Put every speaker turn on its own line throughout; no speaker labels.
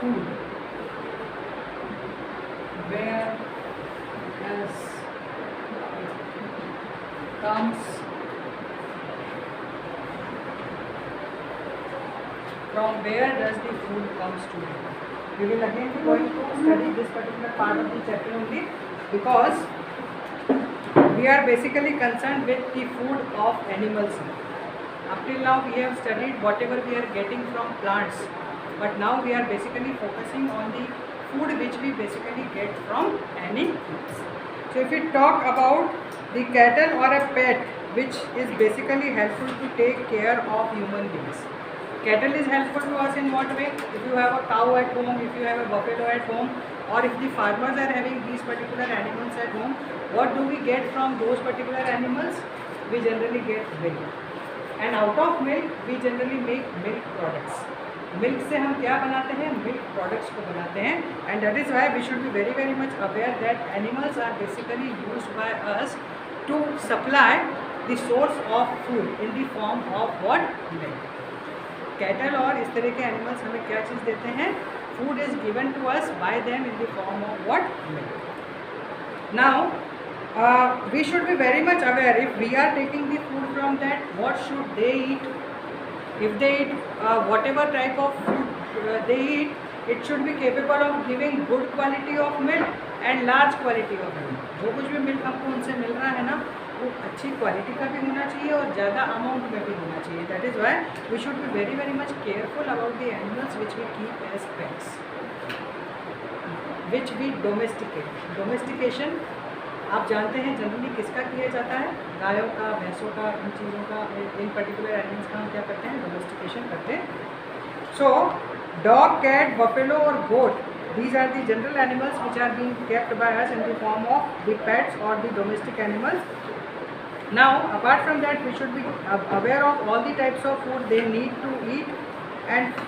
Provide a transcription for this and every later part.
food, where as comes from where does the food comes to me. We will again be going to study this particular part of the chapter only, because we are basically concerned with the food of animals. Up till now we have studied whatever we are getting from plants, but now we are basically focusing on the food which we basically get from animals. So if we talk about the cattle or a pet which is basically helpful to take care of human beings. Cattle is helpful to us in what way? If you have a cow at home, if you have a buffalo at home, or if the farmers are having these particular animals at home, what do we get from those particular animals? We generally get milk, and out of milk we generally make milk products. Milk से हम क्या बनाते हैं? Milk products को बनाते हैं. And that is why we should be very very much aware that animals are basically used by us to supply the source of food in the form of what? Milk. Cattle और इस तरह के animals हमें क्या चीज़ देते हैं? Food is given to us by them in the form of what? Milk. Now we should be very much aware if we are taking the food from that, what should they eat. If they eat whatever type of food they eat, it should be capable of giving good quality of milk and large quality of milk. जो कुछ भी milk हमको उनसे मिल रहा है ना, वो अच्छी क्वालिटी का भी होना चाहिए और ज़्यादा अमाउंट में भी होना चाहिए. That is why we should be very very much careful about the animals which we keep as pets, which we domesticate. Domestication आप जानते हैं जनरली किसका किया जाता है? गायों का, भैंसों का, इन चीज़ों का, इन पर्टिकुलर एनिमल्स का हम क्या करते हैं? डोमेस्टिकेशन करते हैं. सो डॉग, कैट, बफेलो और गोट, these are the general animals which are being kept by us in the form of the pets or the domestic animals. Now apart from that we should be aware of all the types of food they need to eat, and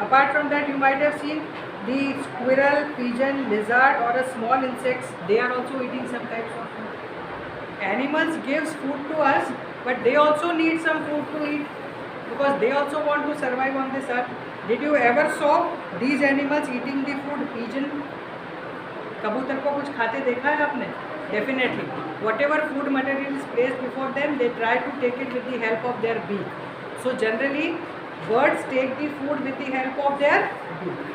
apart from that you might have seen the squirrel, pigeon, lizard or a small insects, they are also eating some types of food. Animals gives food to us, but they also need some food to eat, because they also want to survive on this earth. Did you ever saw these animals eating the food? Pigeon, कबूतर को कुछ खाते देखा है आपने? Definitely. Whatever food material is placed before them, they try to take it with the help of their beak. So generally, birds take the food with the help of their beak.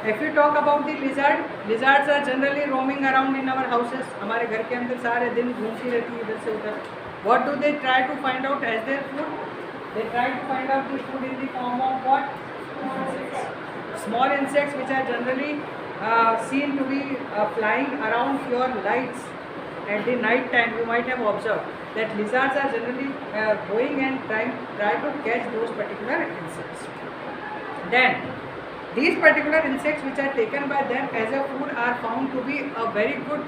If you talk about the lizard, lizards are generally roaming around in our houses. हमारे घर के अंदर सारे दिन घूमती रहती है इधर से उधर. What do they try to find out as their food? They try to find out the food in the form of what? Insects. Small insects which are generally seen to be flying around your lights at the night time. You might have observed that lizards are generally going and try to catch those particular insects. Then these particular insects which are taken by them as a food are found to be a very good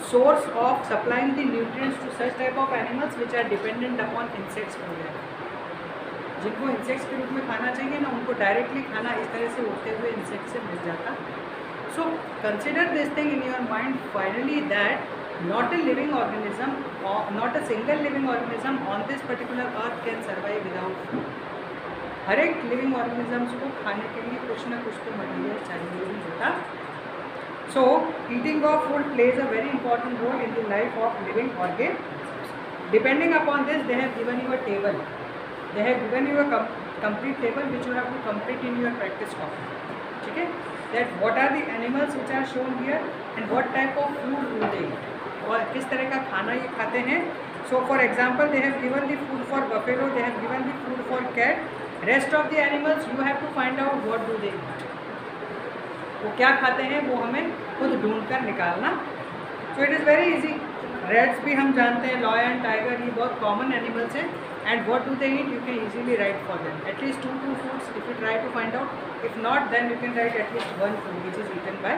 source of supplying the nutrients to such type of animals which are dependent upon insects for their. जिनको insects के रूप में खाना चाहिए ना, उनको directly खाना इस तरह से उड़ते हुए इंसेक्ट से मिल जाता. So consider this thing in your mind finally that not a living organism or not a single living organism on this particular earth can survive without food. हर एक लिविंग ऑर्गेनिजम्स को खाने के लिए कुछ ना कुछ तो मटेरियल चाहिए ही होता. So eating of food plays a very important role in the life of living organisms. Depending upon this, they have given you a table. They have given you a complete table which you have to complete in your practice copy. ठीक है? That what are the animals which are shown here and what type of food do they eat? और किस तरह का खाना ये खाते हैं. So for example, they have given the food for buffalo, they have given the food for cat. Rest of the animals you have to find out what do they eat. वो क्या खाते हैं वो हमें खुद ढूंढ कर निकालना. So it is very easy. रेड्स भी हम जानते हैं, लॉयन, टाइगर, ये बहुत कॉमन एनिमल्स हैं. And what do they eat? You can easily write for them at least 2 foods if you try to find out. If not, then you can write at least 1 food which is eaten by.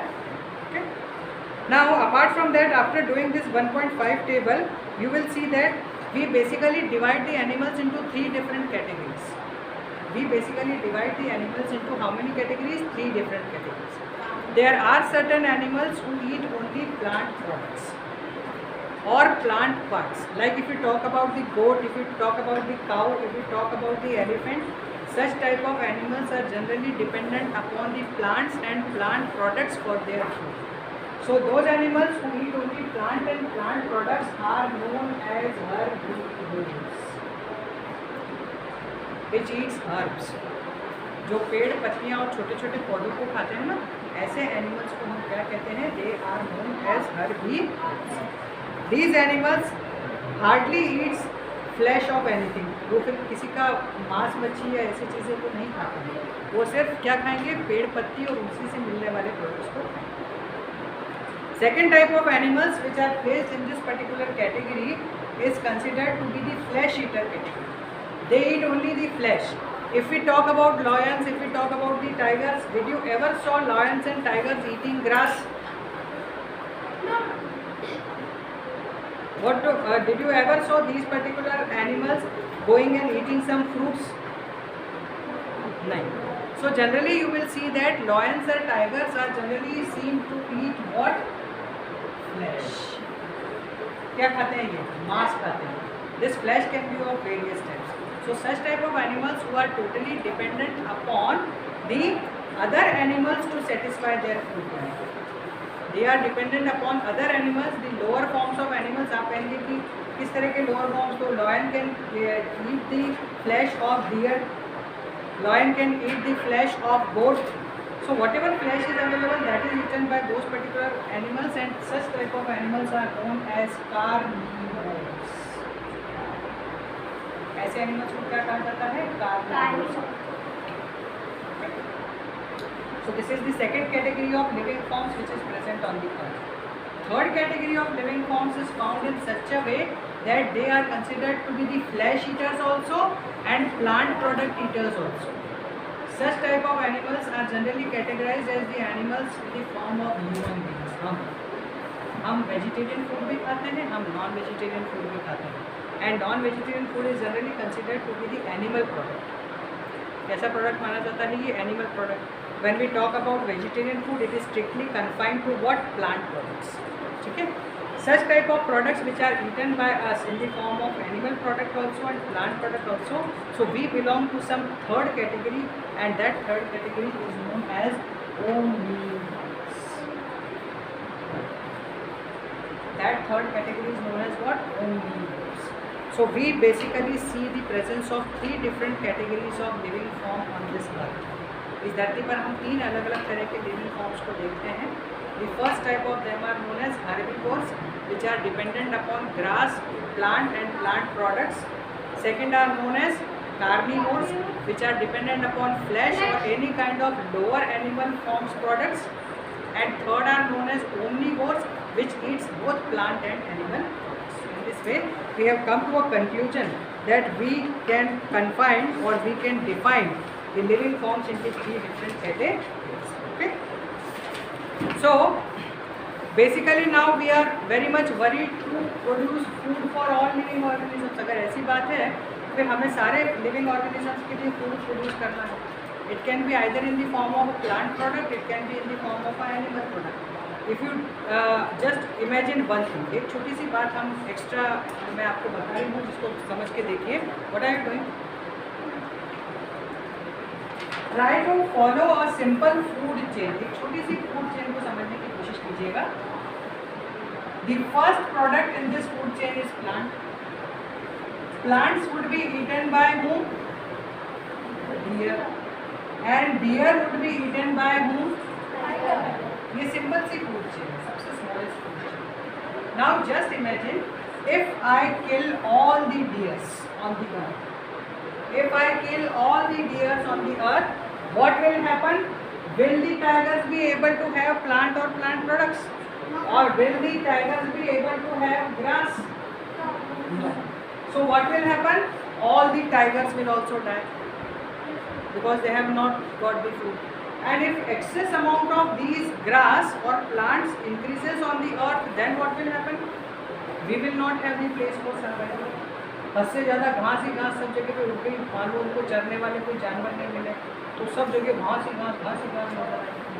Okay. Now apart from that, after doing this 1.5 table, you will see that we basically divide the animals into 3 different categories. We basically divide the animals into how many categories? 3 different categories. There are certain animals who eat only plant products or plant parts. Like if you talk about the goat, if you talk about the cow, if you talk about the elephant, Such type of animals are generally dependent upon the plants and plant products for their food. So those animals who eat only plant and plant products are known as herbivores, which eats herbs. जो पेड़ पत्तियाँ और छोटे छोटे पौधों को खाते हैं ना, ऐसे एनिमल्स को हम क्या कहते हैं? They are known as herbivores. These animals hardly eats flesh of anything. वो फिर किसी का मांस मच्छी या ऐसी चीज़ें को नहीं खाते हैं. वो सिर्फ क्या खाएंगे? पेड़ पत्ती और उसी से मिलने वाले प्रोडक्ट्स को खाएंगे. Second type of animals which are placed in this particular category is considered to be the flesh eater category. They eat only the flesh. If we talk about lions, if we talk about the tigers, did you ever saw lions and tigers eating grass? Did you ever saw these particular animals going and eating some fruits? No. So generally you will see that lions and tigers are generally seen to eat what? Flesh. क्या खाते हैं ये? मांस खाते हैं. This flesh can be of various types. So such type of animals who are totally dependent upon the other animals to satisfy their food need. They are dependent upon other animals. The lower forms of animals, आप कहेंगे कि किस तरह के lower forms? तो lion can eat the flesh of deer. Lion can eat the flesh of goat. So whatever flesh is available, that is eaten by those particular animals, and such type of animals are known as carnivores. ऐसे animals को क्या कहा जाता है? Carnivores. So this is the second category of living forms which is present on the earth. Third category of living forms is found in such a way that they are considered to be the flesh eaters also and plant product eaters also. Such type of animals are generally categorized as the animals in the form of human beings. हम vegetarian food भी खाते हैं, हम non vegetarian food भी खाते हैं, and non vegetarian food is generally considered to be the animal product. कैसा product माना जाता है? ये animal product. When we talk about vegetarian food, it is strictly confined to what? Plant products. ठीक है. Such type of products which are eaten by us in the form of animal product also and plant product also. So we belong to some third category, and that third category is known as omnivores. That third category is known as what? Omnivores. So we basically see the presence of three different categories of living form on this earth. इस धरती पर हम तीन अलग अलग तरह के living forms को देखते हैं. The first type of them are known as herbivores, which are dependent upon grass, plant and plant products. Second are known as carnivores, which are dependent upon flesh or any kind of lower animal forms products. And third are known as omnivores, which eats both plant and animal products. In this way, we have come to a conclusion that we can confine or we can define the living forms into three different categories. Okay. So basically now we are very much worried to produce food for all living organisms. अगर ऐसी बात है फिर हमें सारे living organisms के लिए food produce करना है. It can be either in the form of a plant product, it can be in the form of an animal product. If you just imagine one thing, एक छोटी सी बात हम extra मैं आपको बता रही हूँ जिसको समझ के देखिए. What are you doing? Try to follow a simple food chain. एक छोटी सी food chain को समझने की कोशिश कीजिएगा. The first product in this food chain is plant. Plants would be eaten by whom? Deer. And deer would be eaten by whom? Tiger. ये simple सी food chain है, सबसे smallest food chain. Now just imagine if I kill all the deers on the earth. If I kill all the deers on the earth, what will happen? Will the tigers be able to have plant or plant products? Or will the tigers be able to have grass? No. So what will happen? All the tigers will also die because they have not got the food. And if excess amount of these grass or plants increases on the earth, then what will happen? We will not have the place for survival. हद से ज़्यादा घास ही घास सब जगह पे उग गई. मान लो उनको चरने वाले कोई जानवर नहीं मिले तो सब जगह घास ही घास नजर आएगी.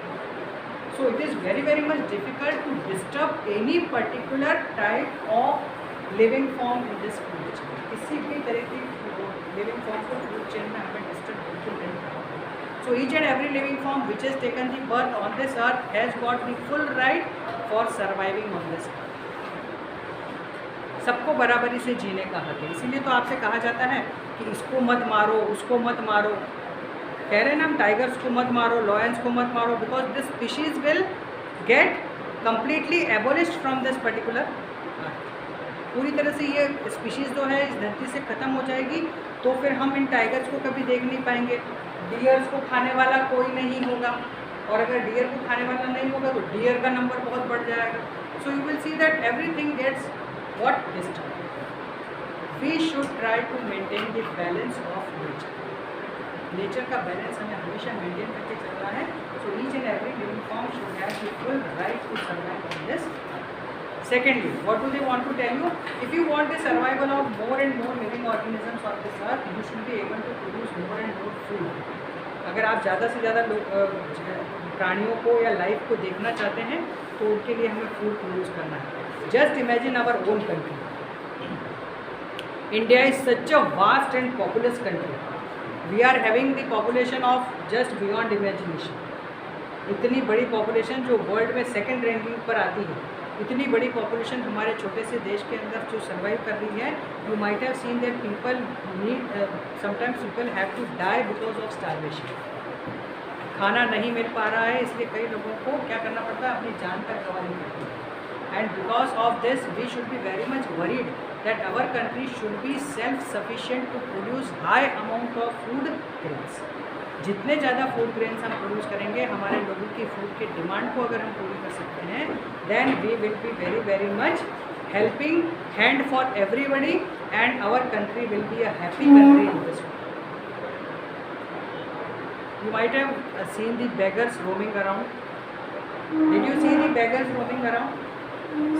So it is very much difficult to disturb any particular type of living form in this food chain. किसी भी तरह की living form को food chain में हमें disturb बिल्कुल So each and every living form which has taken the birth on this earth has got the full right for surviving on this earth. सबको बराबरी से जीने का हक है, इसीलिए तो आपसे कहा जाता है कि इसको मत मारो, उसको मत मारो। कह रहे हैं ना हम, टाइगर्स को मत मारो, लॉयंस को मत मारो, because this species will get completely एबोलिश्ड from this particular. पूरी तरह से ये स्पीशीज़ जो है इस धरती से ख़त्म हो जाएगी, तो फिर हम इन टाइगर्स को कभी देख नहीं पाएंगे। डियर्स को खाने वाला कोई नहीं होगा, और अगर डियर को खाने वाला नहीं होगा तो डियर का नंबर बहुत बढ़ जाएगा। So you will see that everything gets what disturb. We should try to maintain the balance of nature. Nature का बैलेंस हमें हमेशा मेंटेन करके चलना है। So each and every living form should have the full right to survive on this. Secondly, what do they want to tell you? If you want the survival of more and more living organisms on this earth, you should be able to produce more and more food. अगर आप ज़्यादा से ज़्यादा प्राणियों को या life को देखना चाहते हैं तो उनके लिए हमें फूड प्रोड्यूस करना है। Just imagine our own country. India is such a vast and populous country. We are having the population of just beyond imagination. इतनी बड़ी पॉपुलेशन जो वर्ल्ड में सेकेंड रैंकिंग पर आती है, इतनी बड़ी पॉपुलेशन हमारे छोटे से देश के अंदर जो सर्वाइव कर रही है। You might have seen that people need, sometimes people have to die because of starvation. खाना नहीं मिल पा रहा है, इसलिए कई लोगों को क्या करना पड़ता है, अपनी जान पर गंवानी पड़ती है। And because of this we should be very much worried that our country should be self sufficient to produce high amount of food grains. जितने ज़्यादा फूड ग्रेन्स हम प्रोड्यूस करेंगे, हमारे लोगों की फूड की डिमांड को अगर हम पूरी कर सकते हैं, then we will be very very much helping hand for everybody and our country will be a happy country in this world. You might have seen the beggars roaming around. Did you see the beggars roaming around?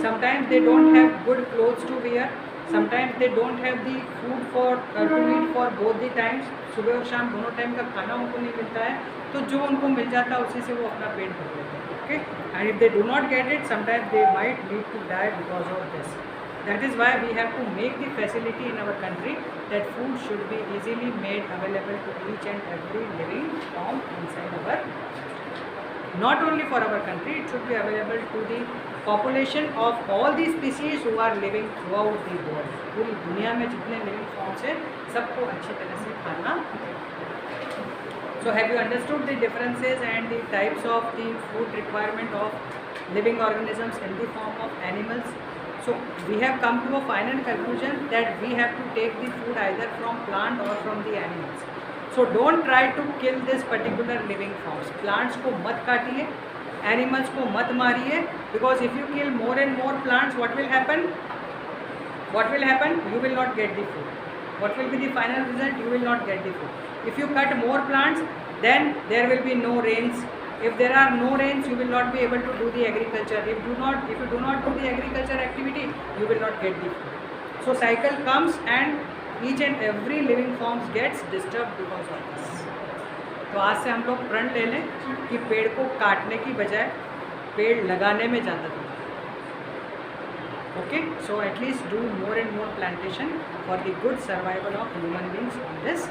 Sometimes they don't have good clothes to wear. Sometimes they don't have the food for to eat for both the times. सुबह और शाम दोनों time का खाना उनको नहीं मिलता है, तो जो उनको मिल जाता है उसी से वो अपना पेट भर लेते हैं। Okay, and if they do not get it, sometimes they might lead to die because of this. That is why we have to make the facility in our country that food should be easily made available to each and every living form inside our, not only for our country, it should be available to the population of all the species who are living throughout the world. पूरी दुनिया में जितने living forms हैं सबको अच्छी तरह से खाना। So have you understood the differences and the types of the food requirement of living organisms in the form of animals? So we have come to a final conclusion that we have to take the food either from plant or from the animals. So don't try to kill this particular living forms. Plants को मत काटिए, animals को मत मारिए, because if you kill more and more plants, what will happen? What will happen? You will not get the food. What will be the final result? You will not get the food. If you cut more plants, then there will be no rains. If there are no rains, you will not be able to do the agriculture. If you do not do the agriculture activity, you will not get the food. So cycle comes and each and every living forms gets disturbed because of this. तो आज से हम लोग प्रण ले लें कि पेड़ को काटने की बजाय पेड़ लगाने में ज़्यादा दें। Okay, so at least do more and more plantation for the good survival of human beings on this